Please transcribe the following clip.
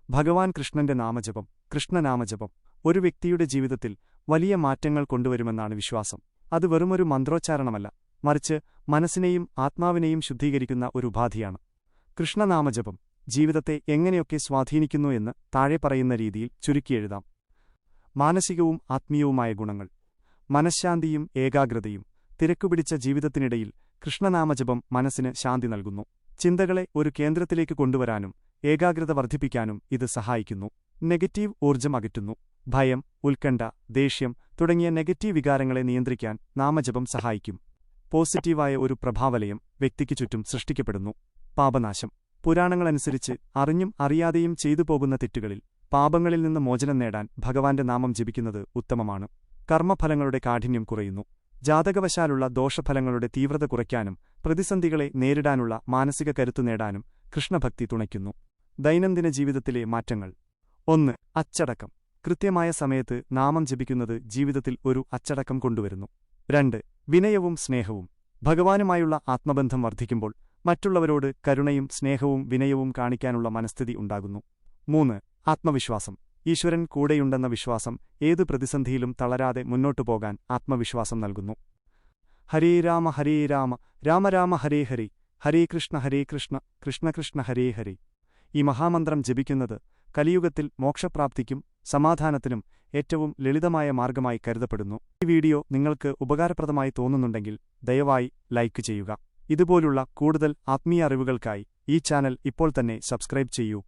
ഭഗവാൻ കൃഷ്ണന്റെ നാമജപം. കൃഷ്ണനാമജപം ഒരു വ്യക്തിയുടെ ജീവിതത്തിൽ വലിയ മാറ്റങ്ങൾ കൊണ്ടുവരുമെന്നാണ് വിശ്വാസം. അത് വെറുമൊരു മന്ത്രോച്ചാരണമല്ല, മറിച്ച് മനസ്സിനെയും ആത്മാവിനെയും ശുദ്ധീകരിക്കുന്ന ഒരു ഉപാധിയാണ്. കൃഷ്ണനാമജപം ജീവിതത്തെ എങ്ങനെയൊക്കെ സ്വാധീനിക്കുന്നു എന്ന് താഴെ പറയുന്ന രീതിയിൽ ചുരുക്കിയെഴുതാം. മാനസികവും ആത്മീയവുമായ ഗുണങ്ങൾ. മനഃശാന്തിയും ഏകാഗ്രതയും. തിരക്കുപിടിച്ച ജീവിതത്തിനിടയിൽ കൃഷ്ണനാമജപം മനസ്സിന് ശാന്തി നൽകുന്നു. ചിന്തകളെ ഒരു കേന്ദ്രത്തിലേക്ക് കൊണ്ടുവരാനും ഏകാഗ്രത വർദ്ധിപ്പിക്കാനും ഇത് സഹായിക്കുന്നു. നെഗറ്റീവ് ഊർജ്ജം അകറ്റുന്നു. ഭയം, ഉത്കണ്ഠ, ദേഷ്യം തുടങ്ങിയ നെഗറ്റീവ് വികാരങ്ങളെ നിയന്ത്രിക്കാൻ നാമജപം സഹായിക്കും. പോസിറ്റീവായ ഒരു പ്രഭാവലയം വ്യക്തിക്ക് ചുറ്റും സൃഷ്ടിക്കപ്പെടുന്നു. പാപനാശം. പുരാണങ്ങളനുസരിച്ച് അറിഞ്ഞും അറിയാതെയും ചെയ്തു പോകുന്ന തെറ്റുകളിൽ പാപങ്ങളിൽ നിന്ന് മോചനം നേടാൻ ഭഗവാന്റെ നാമം ജപിക്കുന്നത് ഉത്തമമാണ്. കർമ്മഫലങ്ങളുടെ കാഠിന്യം കുറയുന്നു. ജാതകവശാലുള്ള ദോഷഫലങ്ങളുടെ തീവ്രത കുറയ്ക്കാനും പ്രതിസന്ധികളെ നേരിടാനുള്ള മാനസിക കരുത്തു നേടാനും കൃഷ്ണഭക്തി തുണയ്ക്കുന്നു. ദൈനംദിന ജീവിതത്തിലെ മാറ്റങ്ങൾ. 1. അച്ചടക്കം. കൃത്യമായ സമയത്ത് നാമം ജപിക്കുന്നത് ജീവിതത്തിൽ ഒരു അച്ചടക്കം കൊണ്ടുവരുന്നു. 2. വിനയവും സ്നേഹവും. ഭഗവാനുമായുള്ള ആത്മബന്ധം വർദ്ധിക്കുമ്പോൾ മറ്റുള്ളവരോട് കരുണയും സ്നേഹവും വിനയവും കാണിക്കാനുള്ള മനസ്ഥിതി ഉണ്ടാകുന്നു. 3. ആത്മവിശ്വാസം. ഈശ്വരൻ കൂടെയുണ്ടെന്ന വിശ്വാസം ഏതു പ്രതിസന്ധിയിലും തളരാതെ മുന്നോട്ടുപോകാൻ ആത്മവിശ്വാസം നൽകുന്നു. ഹരേ രാമ രാമ രാമ ഹരേ ഹരേ, ഹരേ കൃഷ്ണ കൃഷ്ണ കൃഷ്ണ ഹരേ ഹരേ. ഈ മഹാമന്ത്രം ജപിക്കുന്നത് കലിയുഗത്തിൽ മോക്ഷപ്രാപ്തിക്കും സമാധാനത്തിനും ഏറ്റവും ലളിതമായ മാർഗമായി കരുതപ്പെടുന്നു. ഈ വീഡിയോ നിങ്ങൾക്ക് ഉപകാരപ്രദമായി തോന്നുന്നുണ്ടെങ്കിൽ ദയവായി ലൈക്ക് ചെയ്യുക. ഇതുപോലുള്ള കൂടുതൽ ആത്മീയ അറിവുകൾക്കായി ഈ ചാനൽ ഇപ്പോൾ തന്നെ സബ്സ്ക്രൈബ് ചെയ്യൂ.